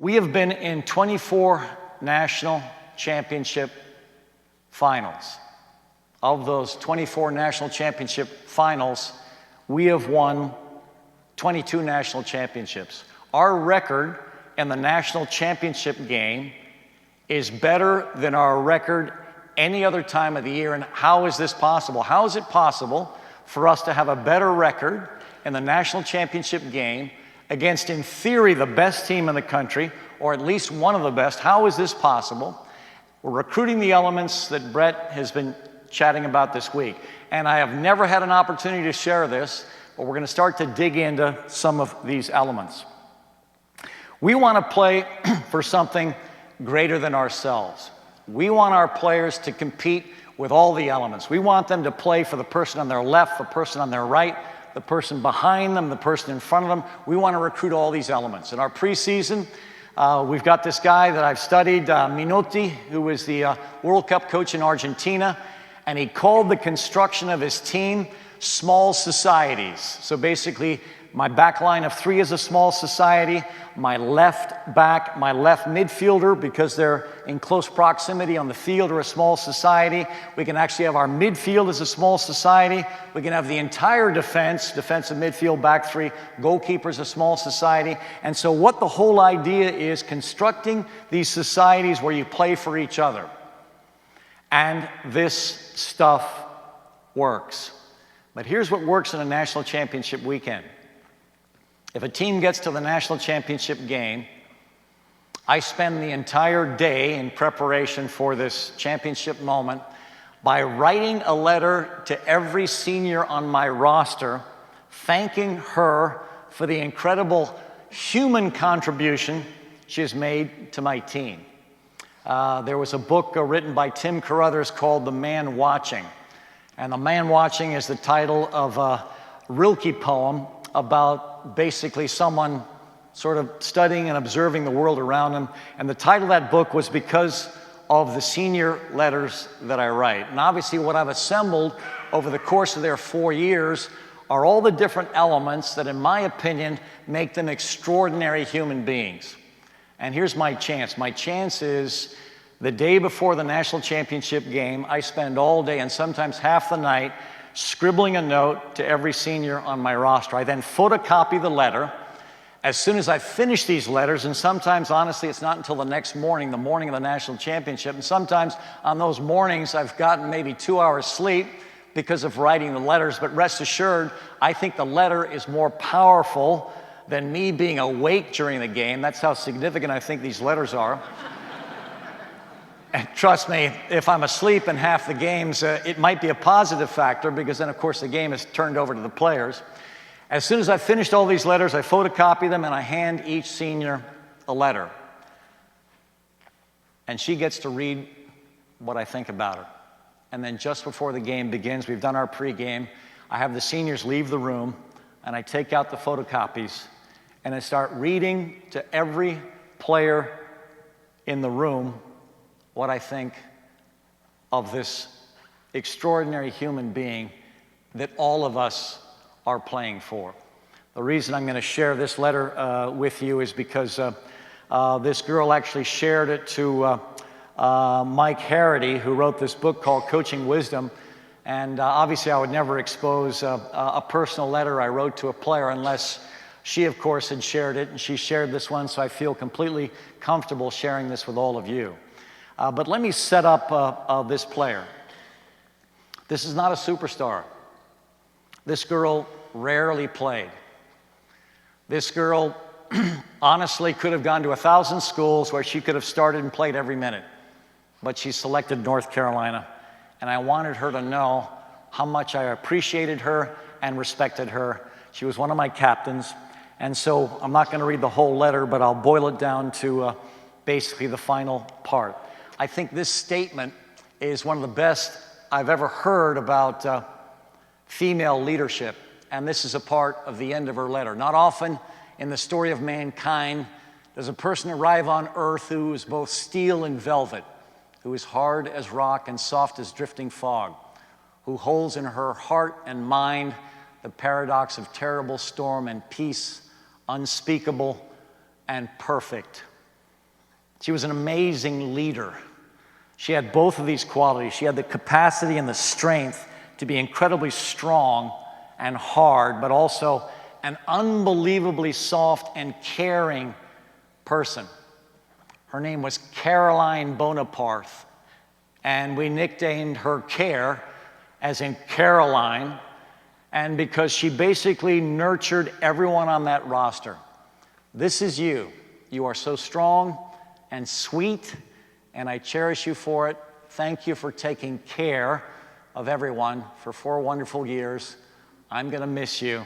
We have been in 24 national championship finals. Of those 24 national championship finals, we have won 22 national championships. Our record in the national championship game is better than our record any other time of the year. And how is this possible? How is it possible for us to have a better record in the national championship game against, in theory, the best team in the country, or at least one of the best? How is this possible? We're recruiting the elements that Brett has been chatting about this week. And I have never had an opportunity to share this, but we're going to start to dig into some of these elements. We want to play for something greater than ourselves. We want our players to compete with all the elements. We want them to play for the person on their left, the person on their right, the person behind them, the person in front of them. We want to recruit all these elements. In our preseason, we've got this guy that I've studied, Minotti, who was the World Cup coach in Argentina, and he called the construction of his team small societies. So basically, my back line of three is a small society. My left back, my left midfielder, because they're in close proximity on the field, are a small society. We can actually have our midfield as a small society. We can have the entire defensive midfield, back three, goalkeepers, a small society. And so what the whole idea is, constructing these societies where you play for each other. And this stuff works. But here's what works in a national championship weekend. If a team gets to the national championship game, I spend the entire day in preparation for this championship moment by writing a letter to every senior on my roster, thanking her for the incredible human contribution she has made to my team. There was a book written by Tim Carruthers called The Man Watching. And The Man Watching is the title of a Rilke poem about basically someone sort of studying and observing the world around him. And the title of that book was because of the senior letters that I write. And obviously what I've assembled over the course of their 4 years are all the different elements that, in my opinion, make them extraordinary human beings. And here's my chance. My chance is the day before the national championship game, I spend all day and sometimes half the night scribbling a note to every senior on my roster. I then photocopy the letter. As soon as I finish these letters, and sometimes, honestly, it's not until the next morning, the morning of the national championship, and sometimes on those mornings I've gotten maybe 2 hours sleep because of writing the letters, but rest assured, I think the letter is more powerful than me being awake during the game. That's how significant I think these letters are. And trust me, if I'm asleep in half the games, it might be a positive factor, because then, of course, the game is turned over to the players. As soon as I've finished all these letters, I photocopy them and I hand each senior a letter. And she gets to read what I think about her. And then just before the game begins, we've done our pregame, I have the seniors leave the room, and I take out the photocopies, and I start reading to every player in the room what I think of this extraordinary human being that all of us are playing for. The reason I'm going to share this letter with you is because this girl actually shared it to Mike Harity, who wrote this book called Coaching Wisdom. And obviously I would never expose a personal letter I wrote to a player unless she, of course, had shared it. And she shared this one, so I feel completely comfortable sharing this with all of you. But let me set up this player. This is not a superstar. This girl rarely played. This girl honestly could have gone to 1,000 schools where she could have started and played every minute. But she selected North Carolina. And I wanted her to know how much I appreciated her and respected her. She was one of my captains. And so I'm not going to read the whole letter, but I'll boil it down to basically the final part. I think this statement is one of the best I've ever heard about female leadership, and this is a part of the end of her letter. Not often in the story of mankind does a person arrive on earth who is both steel and velvet, who is hard as rock and soft as drifting fog, who holds in her heart and mind the paradox of terrible storm and peace, unspeakable and perfect. She was an amazing leader. She had both of these qualities. She had the capacity and the strength to be incredibly strong and hard, but also an unbelievably soft and caring person. Her name was Caroline Bonaparte, and we nicknamed her Care, as in Caroline, and because she basically nurtured everyone on that roster. This is you. You are so strong and sweet, and I cherish you for it. Thank you for taking care of everyone for 4 wonderful years. I'm going to miss you.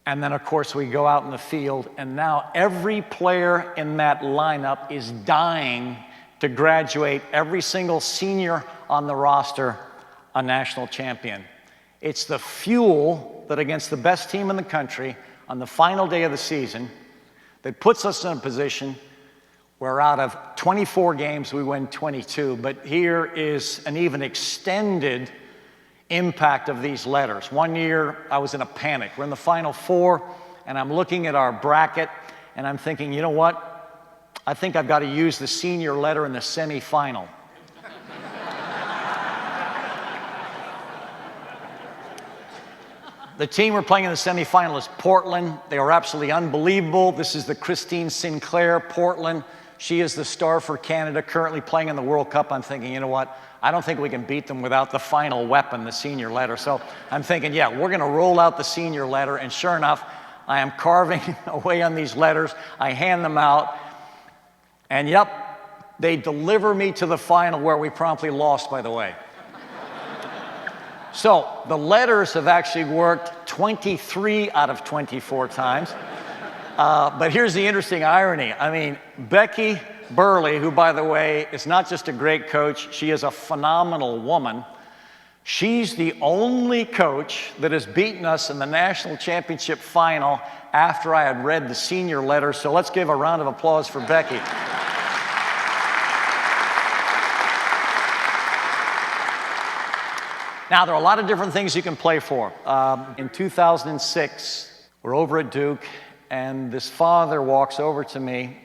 And then, of course, we go out in the field, and now every player in that lineup is dying to graduate, every single senior on the roster, a national champion. It's the fuel that against the best team in the country on the final day of the season that puts us in a position where out of 24 games, we win 22. But here is an even extended impact of these letters. One year, I was in a panic. We're in the Final Four, and I'm looking at our bracket, and I'm thinking, you know what? I think I've got to use the senior letter in the semifinal. The team we're playing in the semifinal is Portland. They are absolutely unbelievable. This is the Christine Sinclair, Portland. She is the star for Canada, currently playing in the World Cup. I'm thinking, you know what? I don't think we can beat them without the final weapon, the senior letter. So I'm thinking, yeah, we're going to roll out the senior letter. And sure enough, I am carving away on these letters. I hand them out. And yep, they deliver me to the final, where we promptly lost, by the way. So the letters have actually worked 23 out of 24 times. But here's the interesting irony. I mean, Becky Burleigh, who, by the way, is not just a great coach, she is a phenomenal woman. She's the only coach that has beaten us in the national championship final after I had read the senior letter. So let's give a round of applause for Becky. Now, there are a lot of different things you can play for. In 2006, we're over at Duke, and this father walks over to me,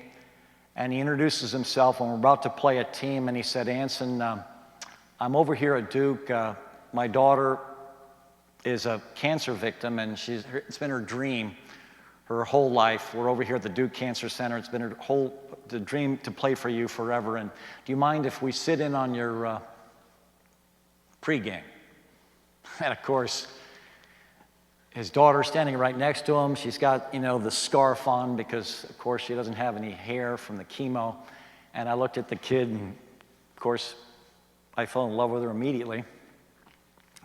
and he introduces himself, and we're about to play a team, and he said, Anson, I'm over here at Duke. My daughter is a cancer victim, and it's been her dream her whole life. We're over here at the Duke Cancer Center. It's been the dream to play for you forever, and do you mind if we sit in on your pregame? And of course, his daughter's standing right next to him. She's got, the scarf on because, of course, she doesn't have any hair from the chemo. And I looked at the kid, and of course, I fell in love with her immediately.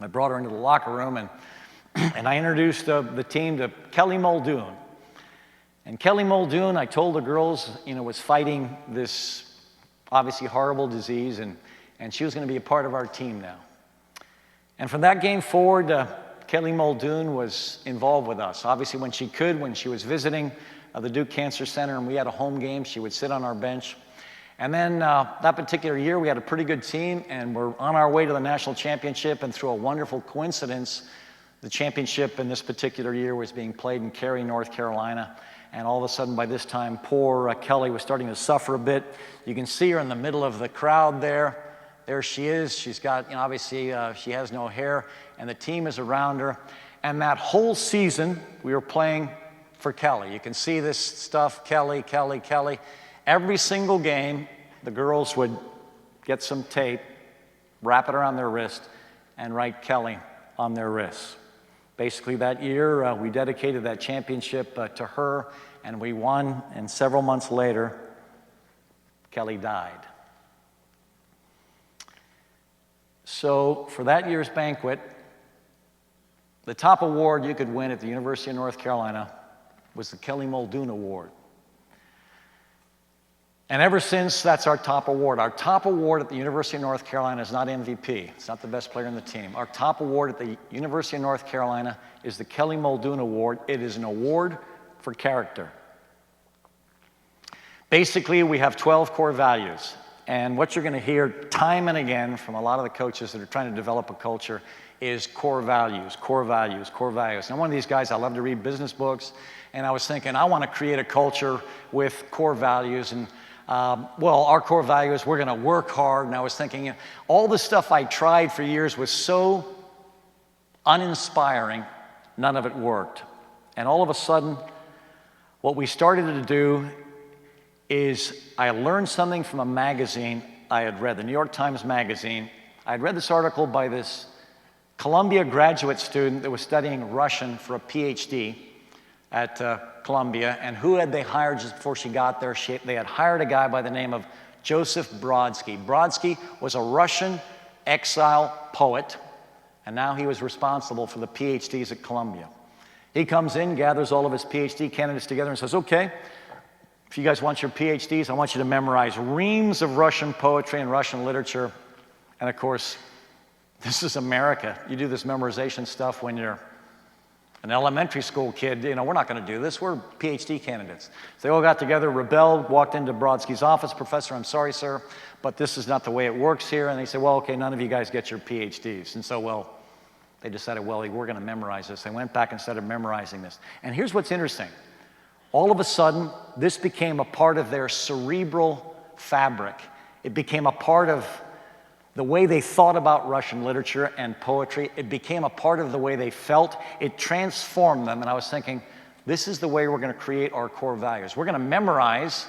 I brought her into the locker room, and I introduced the team to Kelly Muldoon. And Kelly Muldoon, I told the girls, was fighting this obviously horrible disease, and she was going to be a part of our team now. And from that game forward, Kelly Muldoon was involved with us. Obviously, when she could, when she was visiting the Duke Cancer Center and we had a home game, she would sit on our bench. And then that particular year, we had a pretty good team, and we're on our way to the national championship. And through a wonderful coincidence, the championship in this particular year was being played in Cary, North Carolina. And all of a sudden, by this time, poor Kelly was starting to suffer a bit. You can see her in the middle of the crowd there. There she is. She's got, obviously, she has no hair, and the team is around her. And that whole season, we were playing for Kelly. You can see this stuff, Kelly, Kelly, Kelly. Every single game, the girls would get some tape, wrap it around their wrist, and write Kelly on their wrists. Basically, that year, we dedicated that championship to her, and we won. And several months later, Kelly died. So for that year's banquet, the top award you could win at the University of North Carolina was the Kelly Muldoon Award. And ever since, that's our top award. Our top award at the University of North Carolina is not MVP. It's not the best player on the team. Our top award at the University of North Carolina is the Kelly Muldoon Award. It is an award for character. Basically, we have 12 core values. And what you're going to hear time and again from a lot of the coaches that are trying to develop a culture is core values, core values, core values. And I'm one of these guys, I love to read business books, and I was thinking, I want to create a culture with core values. And well, our core value is we're going to work hard. And I was thinking, all the stuff I tried for years was so uninspiring, none of it worked. And all of a sudden, what we started to do is I learned something from a magazine I had read, the New York Times magazine. I had read this article by this Columbia graduate student that was studying Russian for a PhD at Columbia. And who had they hired just before she got there? They had hired a guy by the name of Joseph Brodsky. Brodsky was a Russian exile poet, and now he was responsible for the PhDs at Columbia. He comes in, gathers all of his PhD candidates together and says, okay, if you guys want your PhDs, I want you to memorize reams of Russian poetry and Russian literature. And of course, this is America. You do this memorization stuff when you're an elementary school kid. You know, we're not going to do this. We're PhD candidates. So they all got together, rebelled, walked into Brodsky's office. Professor, I'm sorry, sir, but this is not the way it works here. And they said, well, okay, none of you guys get your PhDs. And so, well, they decided, well, we're going to memorize this. They went back and started memorizing this. And here's what's interesting. All of a sudden, this became a part of their cerebral fabric. It became a part of the way they thought about Russian literature and poetry. It became a part of the way they felt. It transformed them. And I was thinking, this is the way we're going to create our core values. We're going to memorize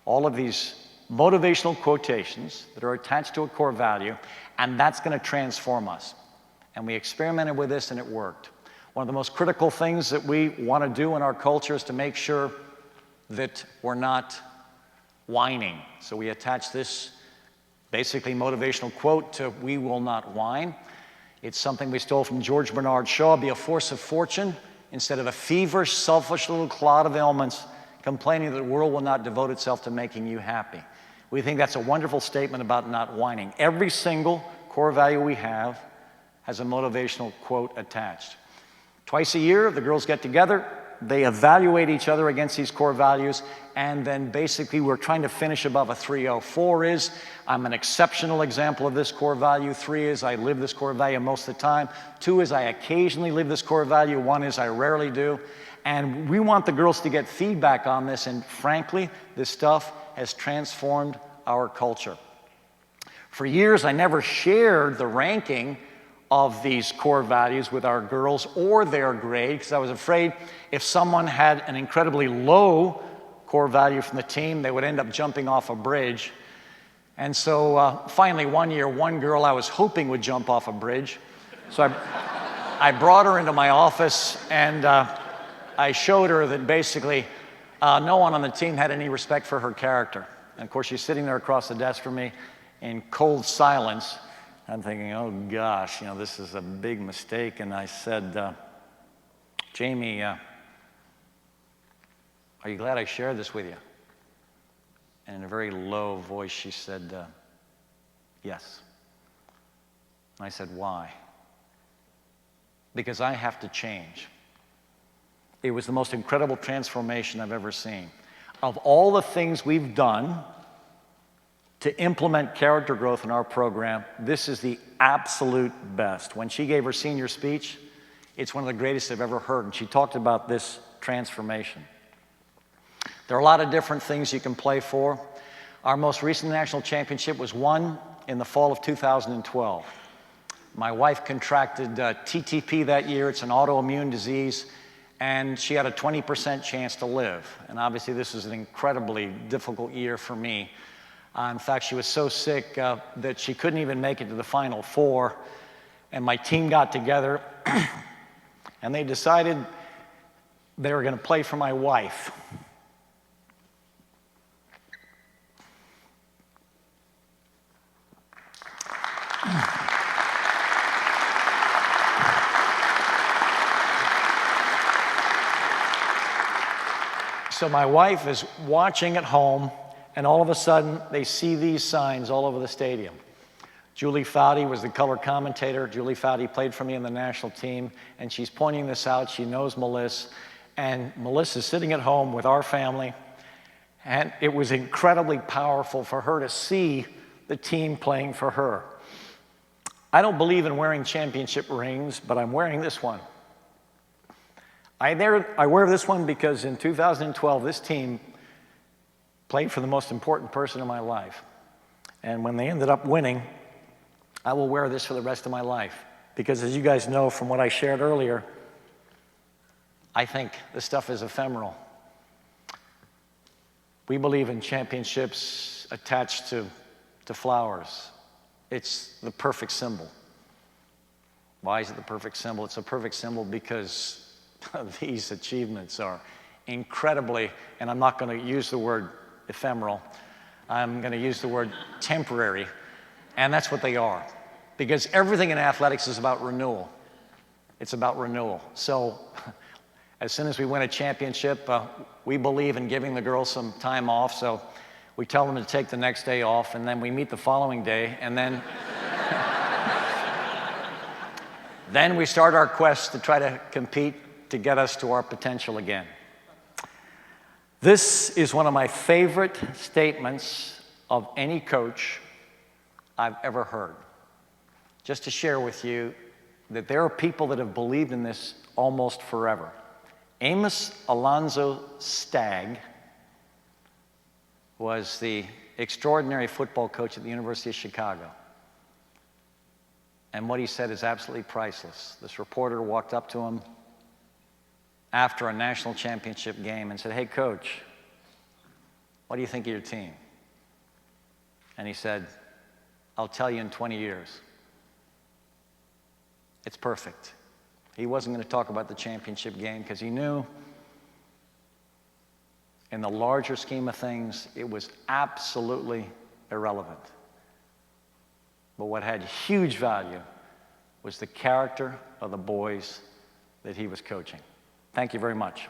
all of these motivational quotations that are attached to a core value, and that's going to transform us. And we experimented with this, and it worked. One of the most critical things that we want to do in our culture is to make sure that we're not whining. So we attach this basically motivational quote to "We will not whine." It's something we stole from George Bernard Shaw. Be a force of fortune instead of a feverish, selfish little clod of ailments, complaining that the world will not devote itself to making you happy. We think that's a wonderful statement about not whining. Every single core value we have has a motivational quote attached. Twice a year, the girls get together, they evaluate each other against these core values, and then basically we're trying to finish above a 3.0. 4 is, I'm an exceptional example of this core value. 3 is, I live this core value most of the time. 2 is, I occasionally live this core value. 1 is, I rarely do. And we want the girls to get feedback on this, and frankly, this stuff has transformed our culture. For years, I never shared the ranking of these core values with our girls or their grade, because I was afraid if someone had an incredibly low core value from the team, they would end up jumping off a bridge. And so finally one year, one girl I was hoping would jump off a bridge. So I brought her into my office, and I showed her that basically no one on the team had any respect for her character. And of course, she's sitting there across the desk from me in cold silence. I'm thinking, oh gosh, this is a big mistake. And I said, Jamie, are you glad I shared this with you? And in a very low voice, she said, yes. And I said, why? Because I have to change. It was the most incredible transformation I've ever seen. Of all the things we've done to implement character growth in our program, this is the absolute best. When she gave her senior speech, it's one of the greatest I've ever heard, and she talked about this transformation. There are a lot of different things you can play for. Our most recent national championship was won in the fall of 2012. My wife contracted TTP that year. It's an autoimmune disease, and she had a 20% chance to live. And obviously, this was an incredibly difficult year for me. In fact, she was so sick that she couldn't even make it to the Final Four. And my team got together, and they decided they were going to play for my wife. So my wife is watching at home, and all of a sudden, they see these signs all over the stadium. Julie Foudy was the color commentator. Julie Foudy played for me in the national team, and she's pointing this out. She knows Melissa, and Melissa's sitting at home with our family, and it was incredibly powerful for her to see the team playing for her. I don't believe in wearing championship rings, but I'm wearing this one. I wear this one because in 2012, this team played for the most important person in my life. And when they ended up winning, I will wear this for the rest of my life. Because as you guys know from what I shared earlier, I think this stuff is ephemeral. We believe in championships attached to flowers. It's the perfect symbol. Why is it the perfect symbol? It's a perfect symbol because these achievements are incredibly, and I'm not going to use the word ephemeral, I'm going to use the word temporary, and that's what they are. Because everything in athletics is about renewal. It's about renewal. So as soon as we win a championship, we believe in giving the girls some time off, so we tell them to take the next day off, and then we meet the following day, and then then we start our quest to try to compete to get us to our potential again. This is one of my favorite statements of any coach I've ever heard. Just to share with you that there are people that have believed in this almost forever. Amos Alonzo Stagg was the extraordinary football coach at the University of Chicago. And what he said is absolutely priceless. This reporter walked up to him after a national championship game and said, "Hey, coach, what do you think of your team?" And he said, "I'll tell you in 20 years. It's perfect." He wasn't going to talk about the championship game because he knew in the larger scheme of things, it was absolutely irrelevant. But what had huge value was the character of the boys that he was coaching. Thank you very much.